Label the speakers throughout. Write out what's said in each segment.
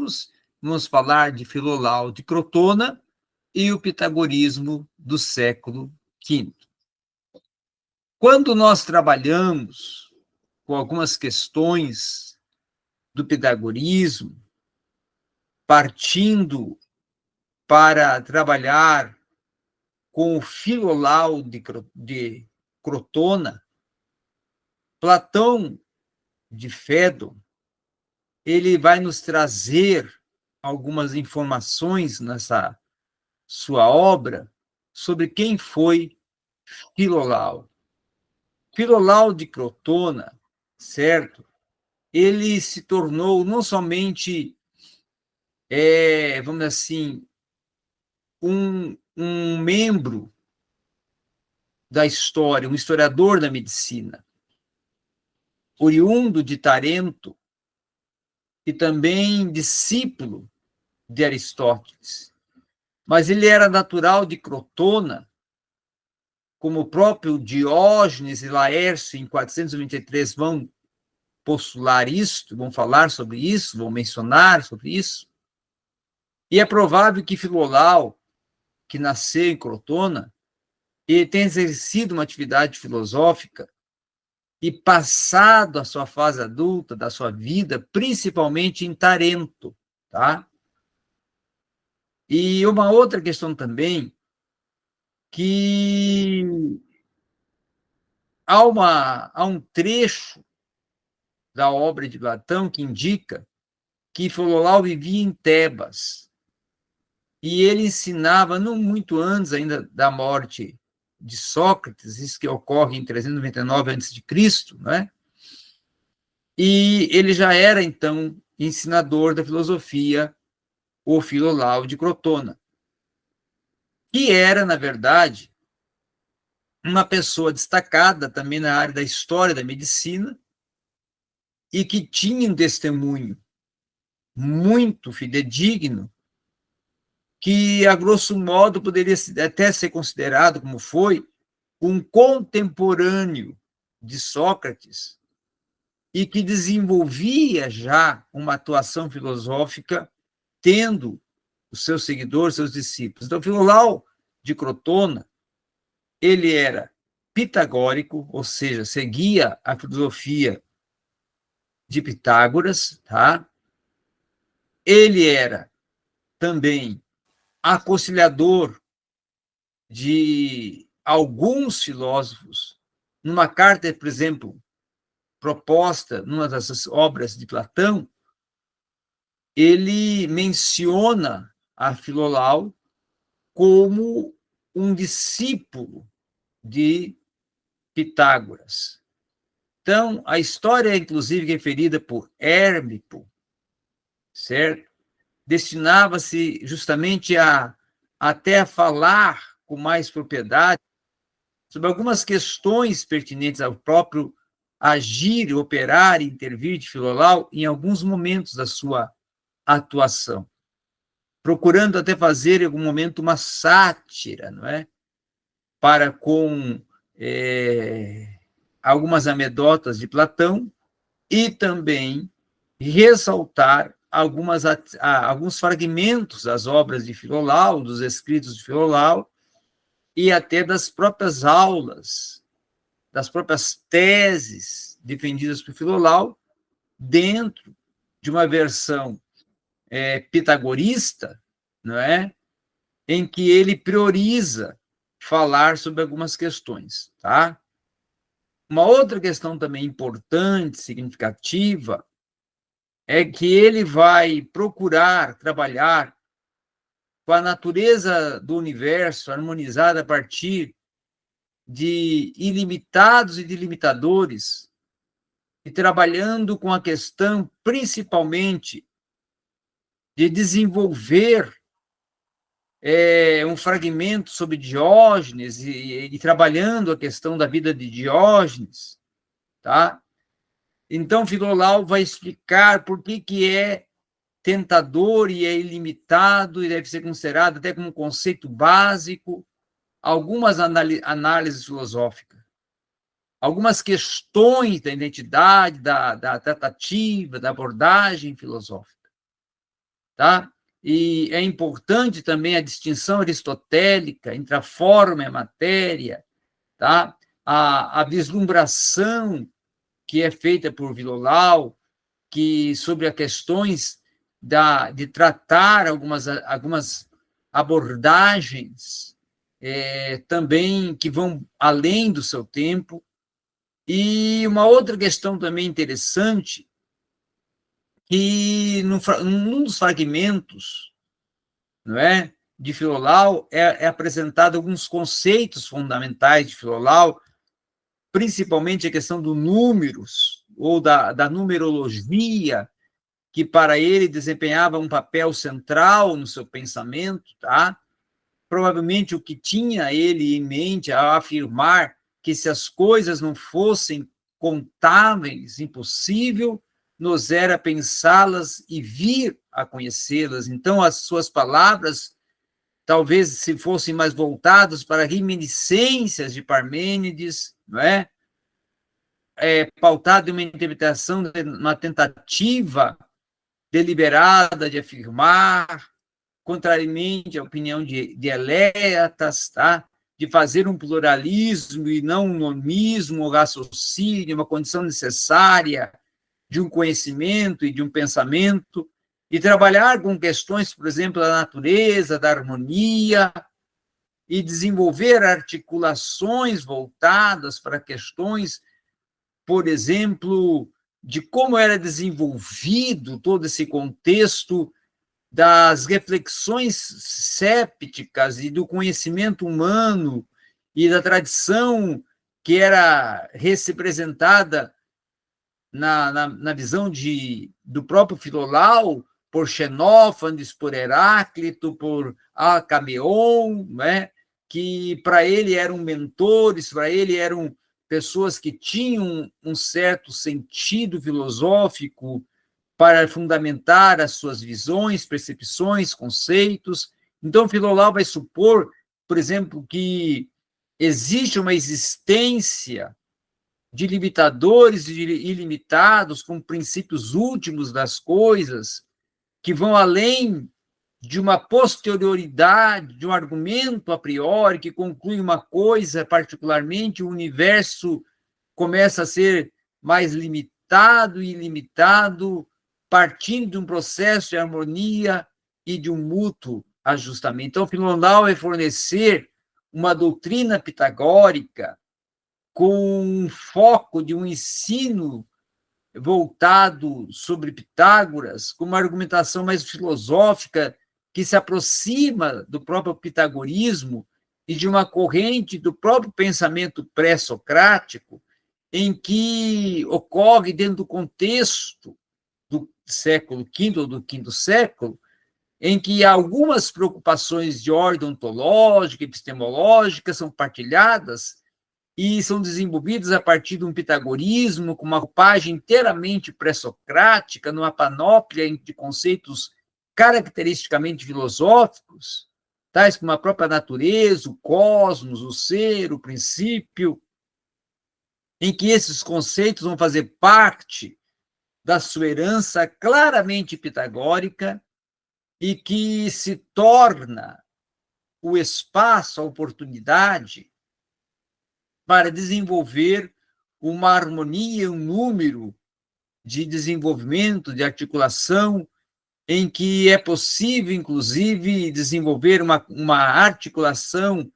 Speaker 1: clássicos, vamos falar de Filolau de Crotona e o pitagorismo do século V. Quando nós trabalhamos com algumas questões do pitagorismo, partindo para trabalhar com o Filolau de Crotona, Platão de Fédon, ele vai nos trazer algumas informações nessa sua obra sobre quem foi Filolau. Filolau de Crotona, certo? Ele se tornou não somente, vamos dizer assim, um membro da história, um historiador da medicina, oriundo de Tarento e também discípulo de Aristóteles. Mas ele era natural de Crotona, como o próprio Diógenes e Laércio, em 423, vão postular isto, vão falar sobre isso, vão mencionar sobre isso. E é provável que Filolau, que nasceu em Crotona, ele tenha exercido uma atividade filosófica e passado a sua fase adulta da sua vida, principalmente em Tarento, tá? E uma outra questão também, que há um trecho da obra de Platão que indica que Filolau vivia em Tebas, e ele ensinava, não muito antes ainda da morte de Sócrates, isso que ocorre em 399 a.C., né? E ele já era, então, ensinador da filosofia, o Filolau de Crotona, que era, na verdade, uma pessoa destacada também na área da história da medicina e que tinha um testemunho muito fidedigno que, a grosso modo, poderia até ser considerado, como foi, um contemporâneo de Sócrates e que desenvolvia já uma atuação filosófica, tendo os seus seguidores, seus discípulos. Então, Filolau de Crotona, ele era pitagórico, ou seja, seguia a filosofia de Pitágoras, tá? Ele era também aconselhador de alguns filósofos. Numa carta, por exemplo, proposta numa dessas obras de Platão, ele menciona a Filolau como um discípulo de Pitágoras. Então, a história é, inclusive, referida por Hérmipo, certo? Destinava-se justamente até a falar com mais propriedade sobre algumas questões pertinentes ao próprio agir, operar e intervir de Filolau em alguns momentos da sua atuação, procurando até fazer, em algum momento, uma sátira, não é? Para com algumas anedotas de Platão e também ressaltar alguns fragmentos das obras de Filolau, dos escritos de Filolau, e até das próprias aulas, das próprias teses defendidas por Filolau, dentro de uma versão pitagorista, não é? Em que ele prioriza falar sobre algumas questões, tá? Uma outra questão também importante, significativa, é que ele vai procurar trabalhar com a natureza do universo harmonizada a partir de ilimitados e de limitadores, e trabalhando com a questão, principalmente, de desenvolver um fragmento sobre Diógenes e trabalhando a questão da vida de Diógenes, tá? Então, Filolau vai explicar por que é tentador e é ilimitado e deve ser considerado até como um conceito básico algumas análises filosóficas, algumas questões da identidade, da tratativa, da abordagem filosófica. tá? E é importante também a distinção aristotélica entre a forma e a matéria, tá? A vislumbração que é feita por Vilolau, que sobre as questões de tratar algumas abordagens também que vão além do seu tempo. E uma outra questão também interessante, que num dos fragmentos, não é, de Filolau é apresentado alguns conceitos fundamentais de Filolau, principalmente a questão do números, ou da numerologia, que para ele desempenhava um papel central no seu pensamento, tá? Provavelmente o que tinha ele em mente ao afirmar que se as coisas não fossem contáveis, impossível nos era pensá-las e vir a conhecê-las. Então, as suas palavras, talvez se fossem mais voltadas para reminiscências de Parmênides, não é? Pautado em uma interpretação, uma tentativa deliberada de afirmar, contrariamente à opinião de Eléatas, tá? De fazer um pluralismo e não um nomismo, um raciocínio, uma condição necessária de um conhecimento e de um pensamento, e trabalhar com questões, por exemplo, da natureza, da harmonia, e desenvolver articulações voltadas para questões, por exemplo, de como era desenvolvido todo esse contexto das reflexões sépticas e do conhecimento humano e da tradição que era representada na visão do próprio Filolau, por Xenófanes, por Heráclito, por Alcameon, né? Que para ele eram mentores, para ele eram pessoas que tinham um certo sentido filosófico para fundamentar as suas visões, percepções, conceitos. Então, Filolau vai supor, por exemplo, que existe uma existência de limitadores e ilimitados com princípios últimos das coisas, que vão além de uma posterioridade, de um argumento a priori que conclui uma coisa, particularmente o universo começa a ser mais limitado e ilimitado, partindo de um processo de harmonia e de um mútuo ajustamento. Então, Filolau vai fornecer uma doutrina pitagórica com um foco de um ensino voltado sobre Pitágoras, com uma argumentação mais filosófica que se aproxima do próprio pitagorismo e de uma corrente do próprio pensamento pré-socrático, em que ocorre dentro do contexto do século V ou do quinto século, em que algumas preocupações de ordem ontológica, epistemológica são partilhadas e são desenvolvidas a partir de um pitagorismo com uma roupagem inteiramente pré-socrática, numa panóplia de conceitos caracteristicamente filosóficos, tais como a própria natureza, o cosmos, o ser, o princípio, em que esses conceitos vão fazer parte da sua herança claramente pitagórica e que se torna o espaço, a oportunidade para desenvolver uma harmonia, um número de desenvolvimento, de articulação, em que é possível, inclusive, desenvolver uma articulação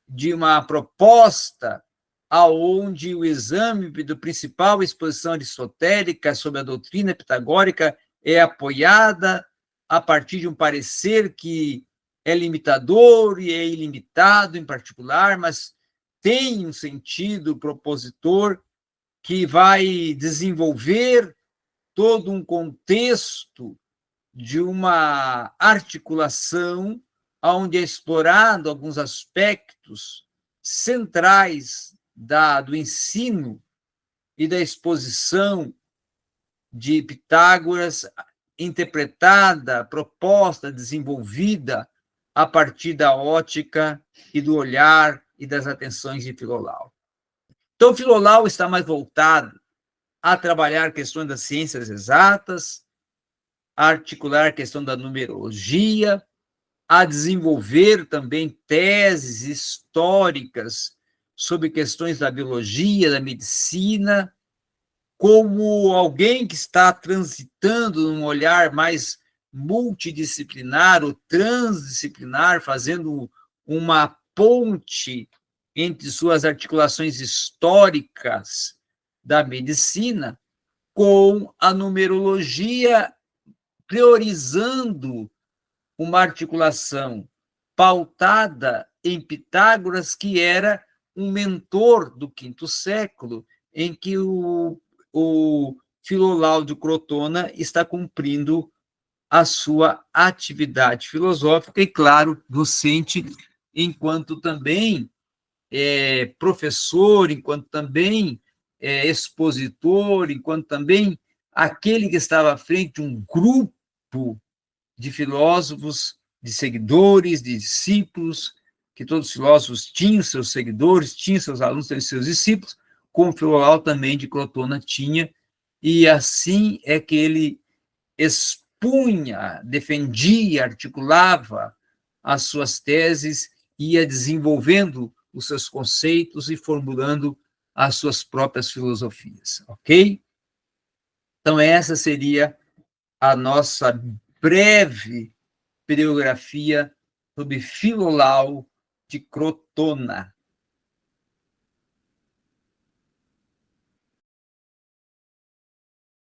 Speaker 1: de uma proposta aonde o exame do principal exposição aristotélica sobre a doutrina pitagórica é apoiada a partir de um parecer que é limitador e é ilimitado em particular, mas tem um sentido propositor que vai desenvolver todo um contexto de uma articulação onde é explorado alguns aspectos centrais do ensino e da exposição de Pitágoras, interpretada, proposta, desenvolvida a partir da ótica e do olhar e das atenções de Filolau. Então, Filolau está mais voltado a trabalhar questões das ciências exatas, a articular a questão da numerologia, a desenvolver também teses históricas sobre questões da biologia, da medicina, como alguém que está transitando num olhar mais multidisciplinar ou transdisciplinar, fazendo uma ponte entre suas articulações históricas da medicina com a numerologia, priorizando uma articulação pautada em Pitágoras, que era um mentor do quinto século, em que o Filolau de Crotona está cumprindo a sua atividade filosófica e, claro, docente, enquanto também professor, enquanto também expositor, enquanto também aquele que estava à frente de um grupo de filósofos, de seguidores, de discípulos, que todos os filósofos tinham seus seguidores, tinham seus alunos, tinham seus discípulos, como o Filolau também de Crotona tinha, e assim é que ele expunha, defendia, articulava as suas teses, ia desenvolvendo os seus conceitos e formulando as suas próprias filosofias, ok? Então, essa seria a nossa breve bibliografia sobre Filolau de Crotona.